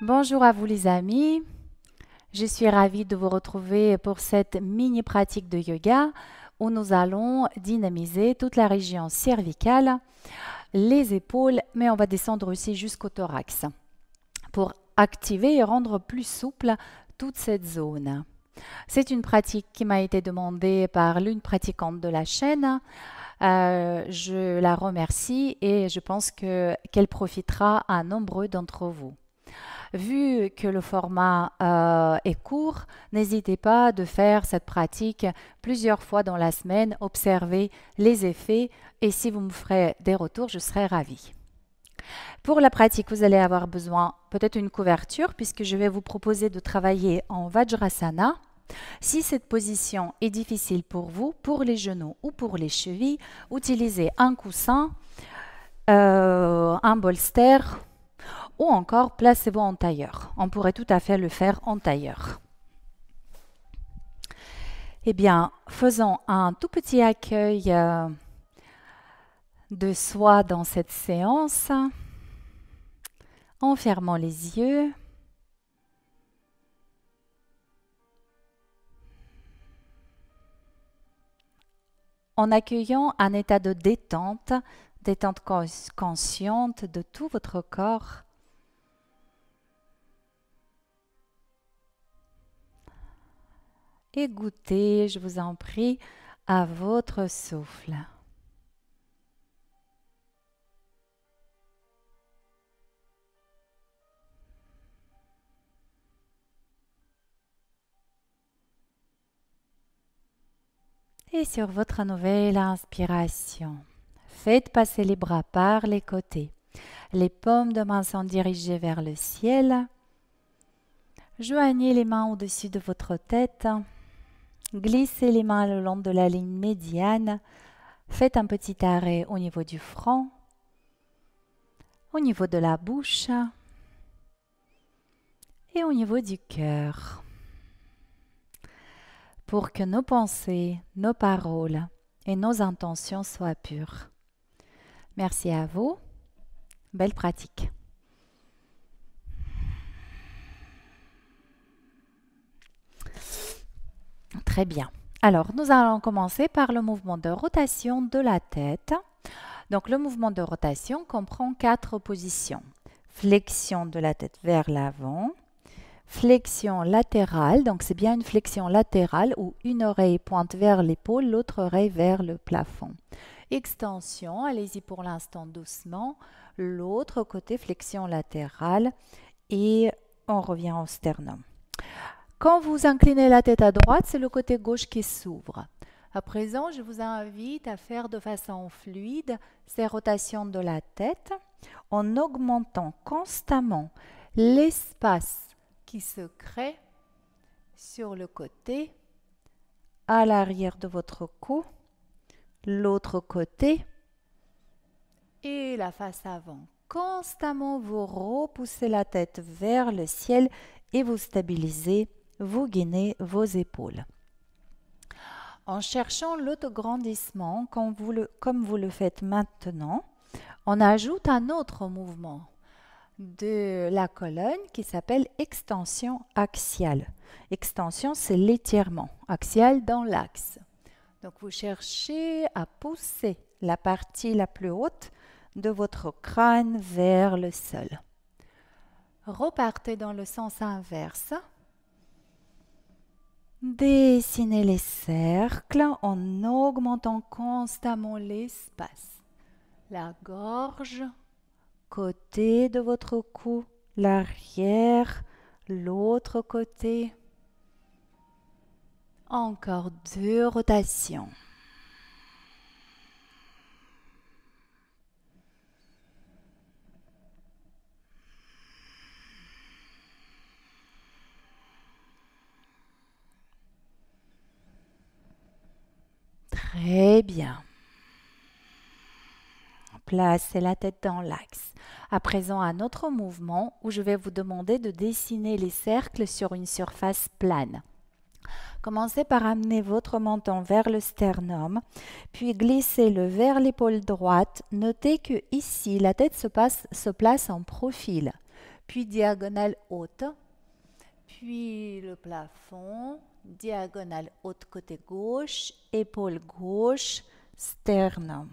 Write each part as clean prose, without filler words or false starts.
Bonjour à vous les amis, je suis ravie de vous retrouver pour cette mini pratique de yoga où nous allons dynamiser toute la région cervicale, les épaules, mais on va descendre aussi jusqu'au thorax pour activer et rendre plus souple toute cette zone. C'est une pratique qui m'a été demandée par l'une pratiquante de la chaîne. Je la remercie et je pense qu'elle profitera à nombreux d'entre vous. Vu que le format est court, n'hésitez pas de faire cette pratique plusieurs fois dans la semaine, observer les effets et si vous me ferez des retours, je serai ravie. Pour la pratique, vous allez avoir besoin peut-être une couverture puisque je vais vous proposer de travailler en Vajrasana. Si cette position est difficile pour vous, pour les genoux ou pour les chevilles, utilisez un coussin, un bolster ou encore placez-vous en tailleur. On pourrait tout à fait le faire en tailleur. Eh bien, faisons un tout petit accueil de soi dans cette séance en fermant les yeux. En accueillant un état de détente, détente consciente de tout votre corps. Et goûtez, je vous en prie, à votre souffle. Et sur votre nouvelle inspiration, faites passer les bras par les côtés. Les paumes de main sont dirigées vers le ciel. Joignez les mains au-dessus de votre tête. Glissez les mains le long de la ligne médiane. Faites un petit arrêt au niveau du front, au niveau de la bouche et au niveau du cœur. Pour que nos pensées, nos paroles et nos intentions soient pures. Merci à vous. Belle pratique. Très bien. Alors, nous allons commencer par le mouvement de rotation de la tête. Donc, le mouvement de rotation comprend 4 positions. Flexion de la tête vers l'avant. Flexion latérale, donc c'est bien une flexion latérale où une oreille pointe vers l'épaule, l'autre oreille vers le plafond. Extension, allez-y pour l'instant doucement. L'autre côté, flexion latérale et on revient au sternum. Quand vous inclinez la tête à droite, c'est le côté gauche qui s'ouvre. À présent, je vous invite à faire de façon fluide ces rotations de la tête en augmentant constamment l'espace qui se crée sur le côté, à l'arrière de votre cou, l'autre côté et la face avant. Constamment, vous repoussez la tête vers le ciel et vous stabilisez, vous gainez vos épaules. En cherchant l'autograndissement, comme vous le faites maintenant, on ajoute un autre mouvement de la colonne qui s'appelle extension axiale. Extension, c'est l'étirement axial dans l'axe. Donc, vous cherchez à pousser la partie la plus haute de votre crâne vers le sol. Repartez dans le sens inverse. Dessinez les cercles en augmentant constamment l'espace. La gorge, côté de votre cou, l'arrière, l'autre côté. Encore 2 rotations. Très bien. Placez la tête dans l'axe. À présent, un autre mouvement où je vais vous demander de dessiner les cercles sur une surface plane. Commencez par amener votre menton vers le sternum, puis glissez-le vers l'épaule droite. Notez que ici, la tête se place en profil, puis diagonale haute, puis le plafond, diagonale haute côté gauche, épaule gauche, sternum.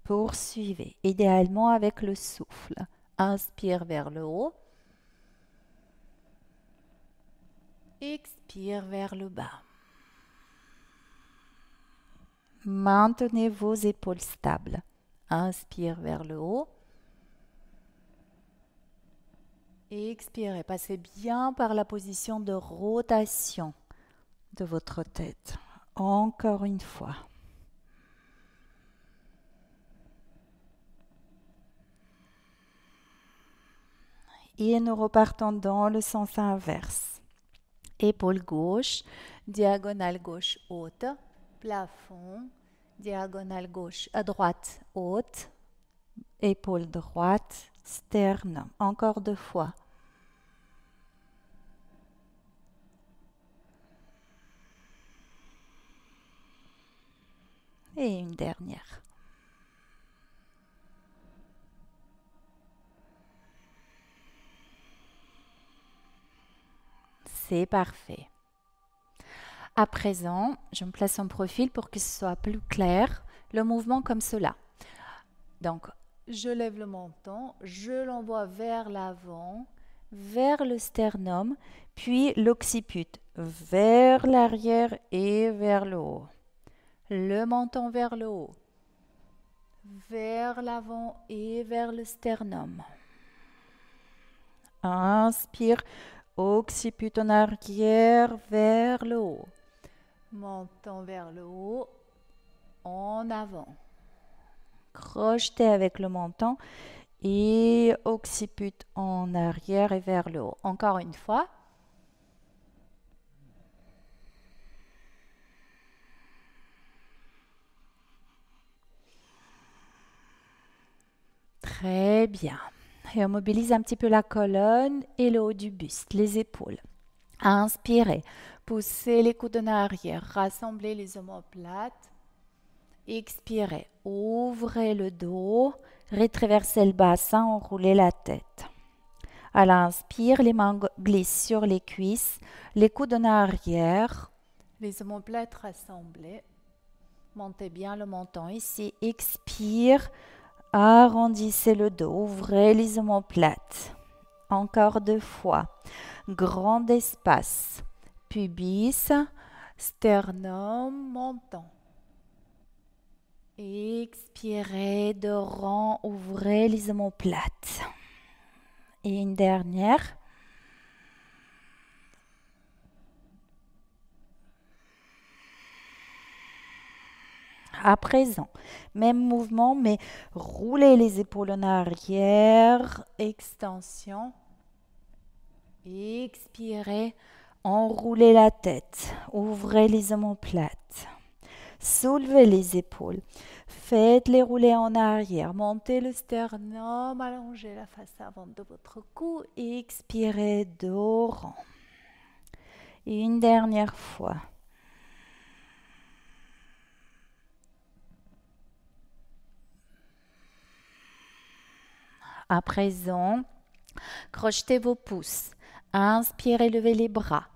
Poursuivez, idéalement avec le souffle. Inspire vers le haut. Expire vers le bas. Maintenez vos épaules stables. Inspire vers le haut. Expirez. Passez bien par la position de rotation de votre tête. Encore une fois. Et nous repartons dans le sens inverse. Épaule gauche, diagonale gauche haute, plafond, diagonale gauche à droite haute, épaule droite, sternum. Encore 2 fois. Et une dernière. C'est parfait. À présent, je me place en profil pour que ce soit plus clair, le mouvement comme cela. Donc, je lève le menton, je l'envoie vers l'avant, vers le sternum, puis l'occiput vers l'arrière et vers le haut. Le menton vers le haut, vers l'avant et vers le sternum. Inspire. Occiput en arrière vers le haut. Menton vers le haut, en avant. Crochetez avec le menton et occiput en arrière et vers le haut. Encore une fois. Très bien. Et on mobilise un petit peu la colonne et le haut du buste, les épaules. Inspirez, poussez les coudes en arrière, rassemblez les omoplates. Expirez, ouvrez le dos, rétraversez le bassin, enroulez la tête. À l'inspire, les mains glissent sur les cuisses, les coudes en arrière, les omoplates rassemblées. Montez bien le menton ici. Expire. Arrondissez le dos, ouvrez les omoplates. Encore 2 fois. Grand espace. Pubis, sternum, menton. Expirez de rang, ouvrez les omoplates. Et une dernière. À présent, même mouvement, mais roulez les épaules en arrière, extension. Expirez, enroulez la tête, ouvrez les omoplates. Soulevez les épaules, faites-les rouler en arrière, montez le sternum, allongez la face avant de votre cou, expirez dos rond. Et une dernière fois. À présent, crochetez vos pouces. Inspirez, levez les bras.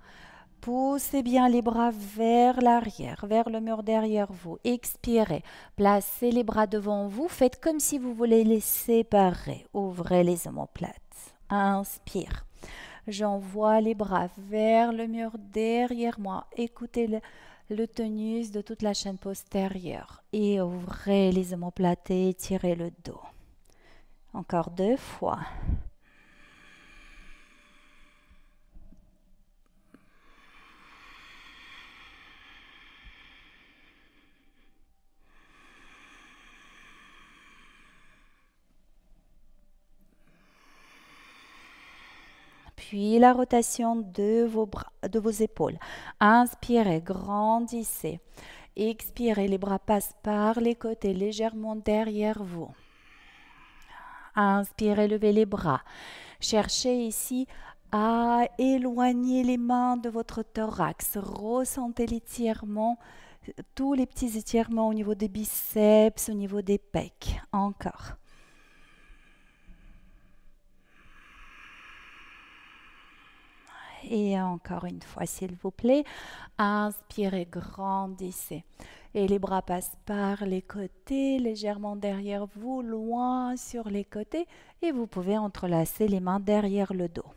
Poussez bien les bras vers l'arrière, vers le mur derrière vous. Expirez. Placez les bras devant vous. Faites comme si vous voulez les séparer. Ouvrez les omoplates. Inspire. J'envoie les bras vers le mur derrière moi. Écoutez le tonus de toute la chaîne postérieure. Et ouvrez les omoplates et étirez le dos. Encore 2 fois. Puis la rotation de vos bras, de vos épaules. Inspirez, grandissez. Expirez, les bras passent par les côtés légèrement derrière vous. Inspirez, levez les bras. Cherchez ici à éloigner les mains de votre thorax. Ressentez l'étirement, tous les petits étirements au niveau des biceps, au niveau des pecs. Encore. Et encore une fois, s'il vous plaît, inspirez, grandissez. Et les bras passent par les côtés, légèrement derrière vous, loin sur les côtés. Et vous pouvez entrelacer les mains derrière le dos.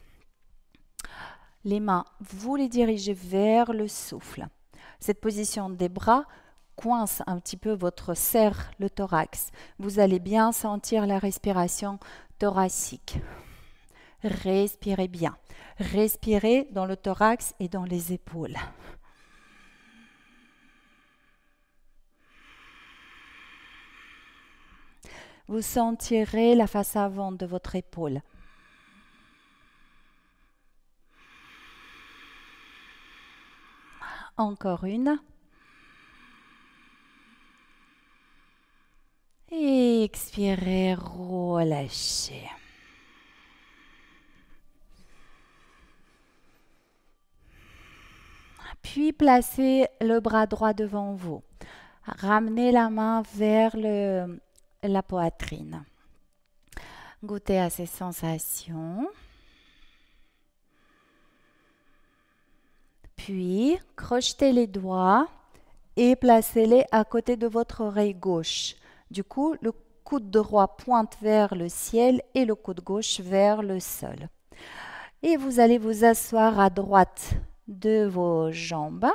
Les mains, vous les dirigez vers le souffle. Cette position des bras coince un petit peu serre le thorax. Vous allez bien sentir la respiration thoracique. Respirez bien. Respirez dans le thorax et dans les épaules. Vous sentirez la face avant de votre épaule. Encore une. Et expirez, relâchez. Puis placez le bras droit devant vous. Ramenez la main vers la poitrine. Goûtez à ces sensations. Puis, crochetez les doigts et placez-les à côté de votre oreille gauche. Du coup, le coude droit pointe vers le ciel et le coude gauche vers le sol. Et vous allez vous asseoir à droite de vos jambes.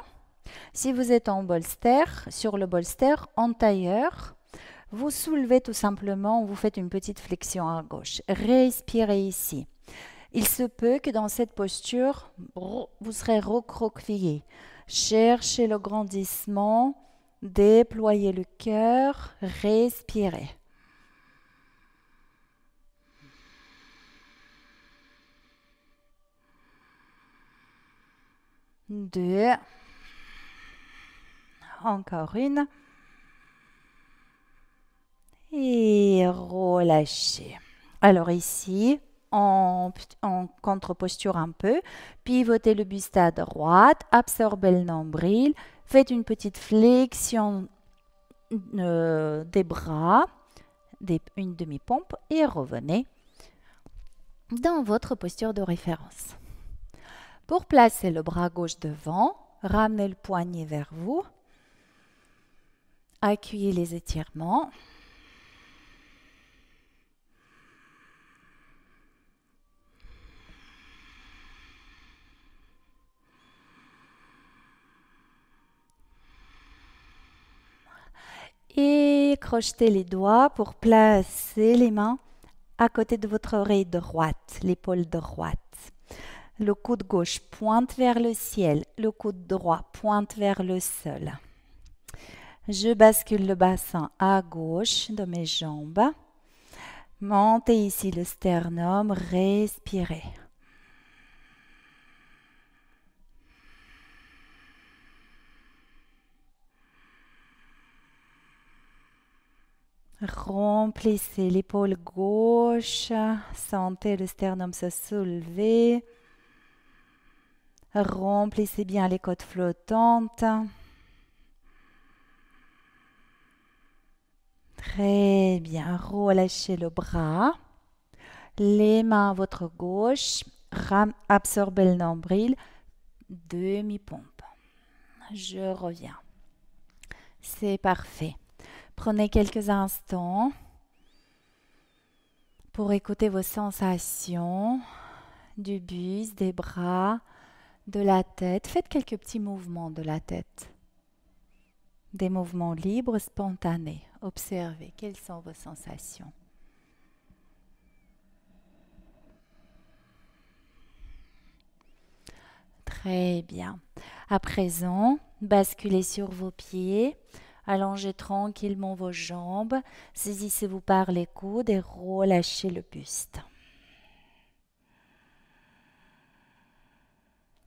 Si vous êtes en bolster, sur le bolster, en tailleur, vous soulevez tout simplement, vous faites une petite flexion à gauche. Respirez ici. Il se peut que dans cette posture, vous serez recroquevillé. Cherchez le grandissement, déployez le cœur, respirez. Deux. Encore une. Et relâchez. Alors ici, en contre-posture un peu, pivotez le buste à droite, absorbez le nombril, faites une petite flexion des bras, une demi-pompe et revenez dans votre posture de référence. Pour placer le bras gauche devant, ramenez le poignet vers vous, accueillez les étirements. Et crochetez les doigts pour placer les mains à côté de votre oreille droite, l'épaule droite. Le coude gauche pointe vers le ciel, le coude droit pointe vers le sol. Je bascule le bassin à gauche de mes jambes. Montez ici le sternum, respirez. Remplissez l'épaule gauche, sentez le sternum se soulever. Remplissez bien les côtes flottantes. Très bien, relâchez le bras. Les mains à votre gauche, absorbez le nombril, demi-pompe. Je reviens. C'est parfait. Prenez quelques instants pour écouter vos sensations du buste, des bras, de la tête. Faites quelques petits mouvements de la tête. Des mouvements libres, spontanés. Observez quelles sont vos sensations. Très bien. À présent, basculez sur vos pieds. Allongez tranquillement vos jambes, saisissez-vous par les coudes et relâchez le buste.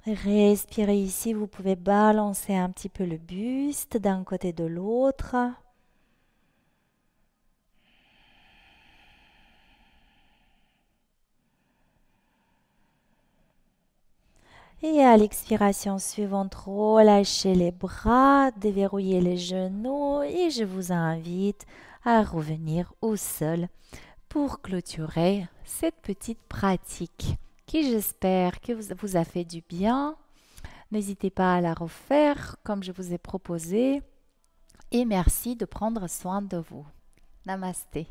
Respirez ici, vous pouvez balancer un petit peu le buste d'un côté et de l'autre. Et à l'expiration suivante, relâchez les bras, déverrouillez les genoux et je vous invite à revenir au sol pour clôturer cette petite pratique qui j'espère que vous a fait du bien. N'hésitez pas à la refaire comme je vous ai proposé et merci de prendre soin de vous. Namasté.